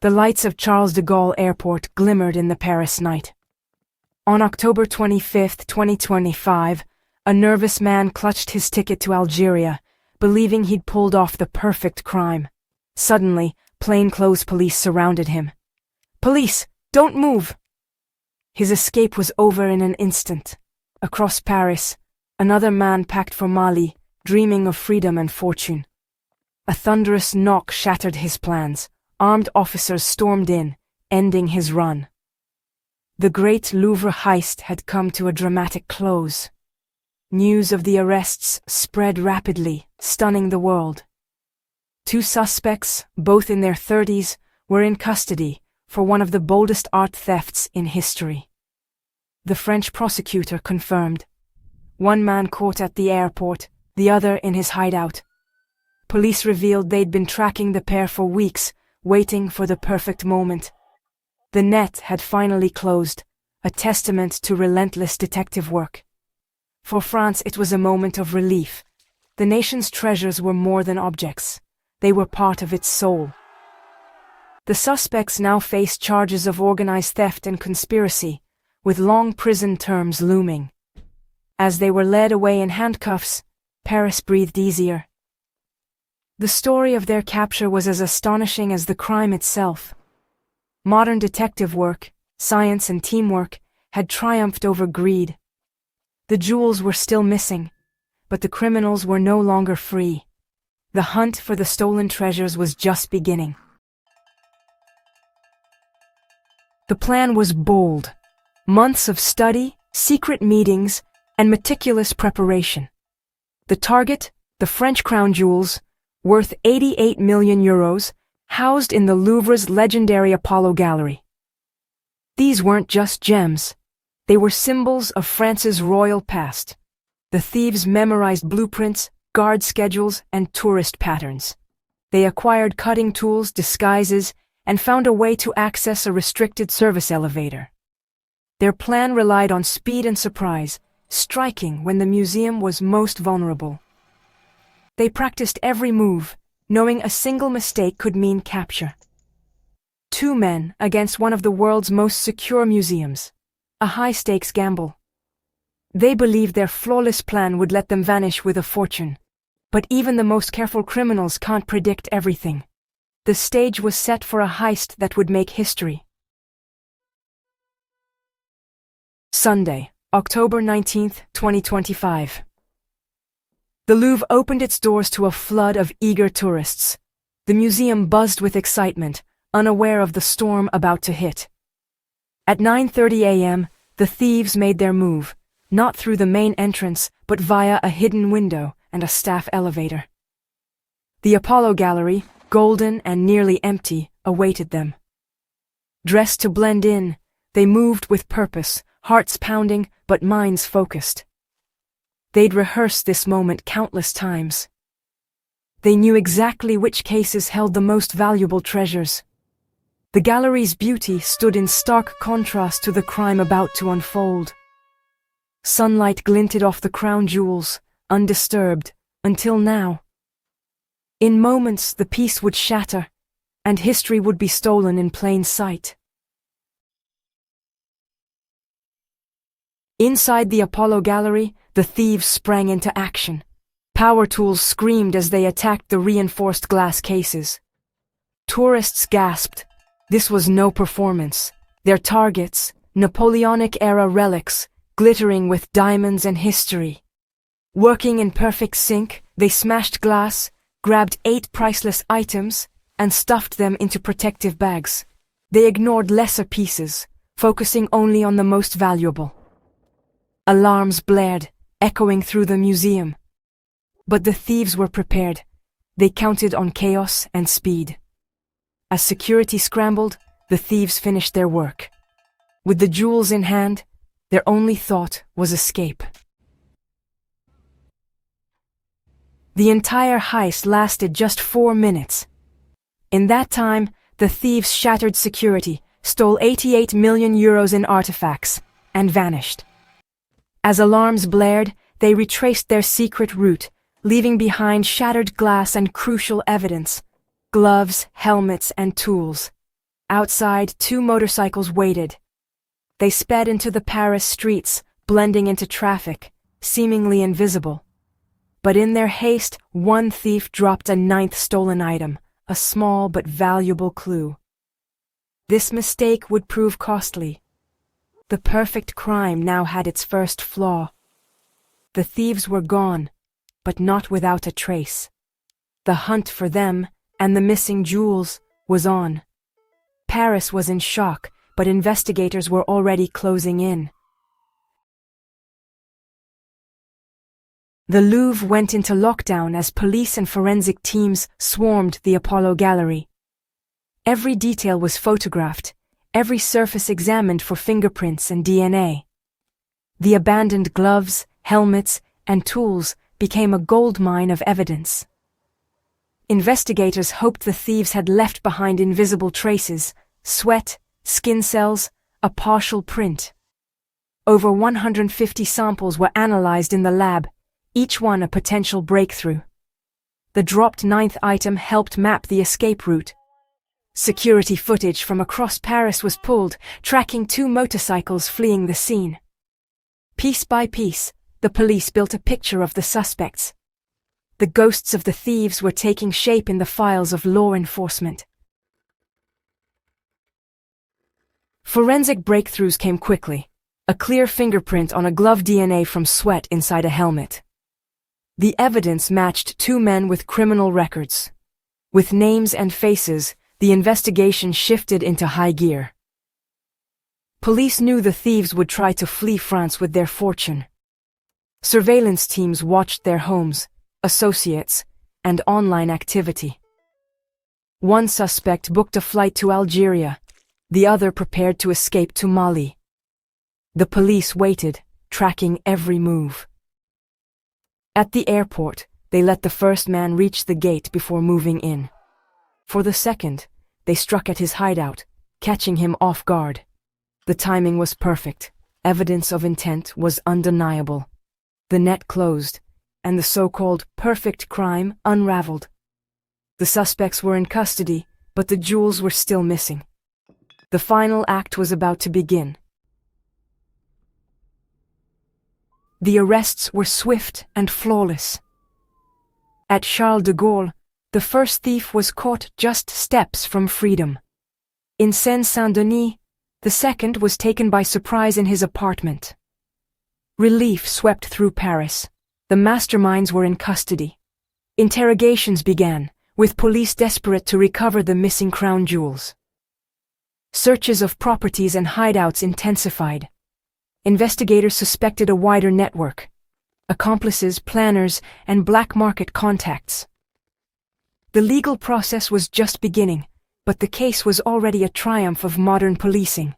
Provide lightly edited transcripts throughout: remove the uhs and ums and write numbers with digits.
The lights of Charles de Gaulle Airport glimmered in the Paris night. On October 25, 2025, a nervous man clutched his ticket to Algeria, believing he'd pulled off the perfect crime. Suddenly, plainclothes police surrounded him. "Police, don't move!" His escape was over in an instant. Across Paris, another man packed for Mali, dreaming of freedom and fortune. A thunderous knock shattered his plans. Armed officers stormed in, ending his run. The great Louvre heist had come to a dramatic close. News of the arrests spread rapidly, stunning the world. 2 suspects, both in their 30s, were in custody for one of the boldest art thefts in history. The French prosecutor confirmed. One man caught at the airport, the other in his hideout. Police revealed they'd been tracking the pair for weeks, waiting for the perfect moment. The net had finally closed, a testament to relentless detective work. For France, it was a moment of relief. The nation's treasures were more than objects. They were part of its soul. The suspects now faced charges of organized theft and conspiracy, with long prison terms looming. As they were led away in handcuffs, Paris breathed easier. The story of their capture was as astonishing as the crime itself. Modern detective work, science and teamwork had triumphed over greed. The jewels were still missing, but the criminals were no longer free. The hunt for the stolen treasures was just beginning. The plan was bold. Months of study, secret meetings, and meticulous preparation. The target, the French crown jewels, worth 88 million euros, housed in the Louvre's legendary Apollo Gallery. These weren't just gems. They were symbols of France's royal past. The thieves memorized blueprints, guard schedules, and tourist patterns. They acquired cutting tools, disguises, and found a way to access a restricted service elevator. Their plan relied on speed and surprise, striking when the museum was most vulnerable. They practiced every move, knowing a single mistake could mean capture. 2 men against one of the world's most secure museums. A high-stakes gamble. They believed their flawless plan would let them vanish with a fortune. But even the most careful criminals can't predict everything. The stage was set for a heist that would make history. Sunday, October 19, 2025. The Louvre opened its doors to a flood of eager tourists. The museum buzzed with excitement, unaware of the storm about to hit. At 9:30 a.m., the thieves made their move, not through the main entrance, but via a hidden window and a staff elevator. The Apollo Gallery, golden and nearly empty, awaited them. Dressed to blend in, they moved with purpose, hearts pounding but minds focused. They'd rehearsed this moment countless times. They knew exactly which cases held the most valuable treasures. The gallery's beauty stood in stark contrast to the crime about to unfold. Sunlight glinted off the crown jewels, undisturbed, until now. In moments, the piece would shatter, and history would be stolen in plain sight. Inside the Apollo Gallery, the thieves sprang into action. Power tools screamed as they attacked the reinforced glass cases. Tourists gasped. This was no performance. Their targets, Napoleonic-era relics, glittering with diamonds and history. Working in perfect sync, they smashed glass, grabbed 8 priceless items, and stuffed them into protective bags. They ignored lesser pieces, focusing only on the most valuable. Alarms blared, echoing through the museum. But the thieves were prepared. They counted on chaos and speed. As security scrambled, the thieves finished their work. With the jewels in hand, their only thought was escape. The entire heist lasted just 4 minutes. In that time, the thieves shattered security, stole 88 million euros in artifacts, and vanished. As alarms blared, they retraced their secret route, leaving behind shattered glass and crucial evidence: gloves, helmets, and tools. Outside, two motorcycles waited. They sped into the Paris streets, blending into traffic, seemingly invisible. But in their haste, one thief dropped a ninth stolen item, a small but valuable clue. This mistake would prove costly. The perfect crime now had its first flaw. The thieves were gone, but not without a trace. The hunt for them, and the missing jewels, was on. Paris was in shock, but investigators were already closing in. The Louvre went into lockdown as police and forensic teams swarmed the Apollo Gallery. Every detail was photographed, every surface examined for fingerprints and DNA. The abandoned gloves, helmets, and tools became a goldmine of evidence. Investigators hoped the thieves had left behind invisible traces, sweat, skin cells, a partial print. Over 150 samples were analyzed in the lab, each one a potential breakthrough. The dropped ninth item helped map the escape route. Security footage from across Paris was pulled, tracking two motorcycles fleeing the scene. Piece by piece, the police built a picture of the suspects. The ghosts of the thieves were taking shape in the files of law enforcement. Forensic breakthroughs came quickly. A clear fingerprint on a glove DNA from sweat inside a helmet. The evidence matched two men with criminal records. With names and faces, the investigation shifted into high gear. Police knew the thieves would try to flee France with their fortune. Surveillance teams watched their homes, associates, and online activity. One suspect booked a flight to Algeria, the other prepared to escape to Mali. The police waited, tracking every move. At the airport, they let the first man reach the gate before moving in. For the second, they struck at his hideout, catching him off guard. The timing was perfect. Evidence of intent was undeniable. The net closed, and the so-called perfect crime unraveled. The suspects were in custody, but the jewels were still missing. The final act was about to begin. The arrests were swift and flawless. At Charles de Gaulle, the first thief was caught just steps from freedom. In Seine-Saint-Denis, the second was taken by surprise in his apartment. Relief swept through Paris. The masterminds were in custody. Interrogations began, with police desperate to recover the missing crown jewels. Searches of properties and hideouts intensified. Investigators suspected a wider network: accomplices, planners, and black market contacts. The legal process was just beginning, but the case was already a triumph of modern policing.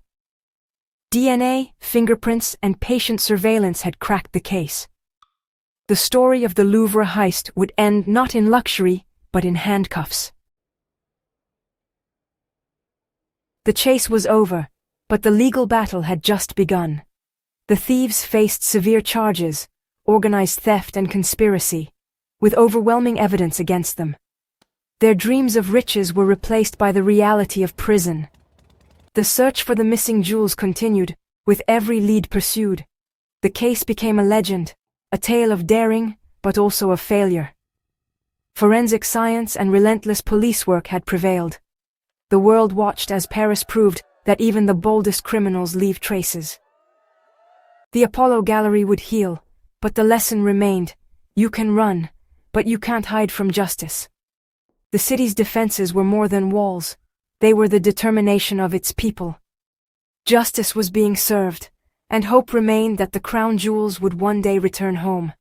DNA, fingerprints, and patient surveillance had cracked the case. The story of the Louvre heist would end not in luxury, but in handcuffs. The chase was over, but the legal battle had just begun. The thieves faced severe charges, organized theft and conspiracy, with overwhelming evidence against them. Their dreams of riches were replaced by the reality of prison. The search for the missing jewels continued, with every lead pursued. The case became a legend, a tale of daring, but also of failure. Forensic science and relentless police work had prevailed. The world watched as Paris proved that even the boldest criminals leave traces. The Apollo Gallery would heal, but the lesson remained: you can run, but you can't hide from justice. The city's defenses were more than walls. They were the determination of its people. Justice was being served, and hope remained that the crown jewels would one day return home.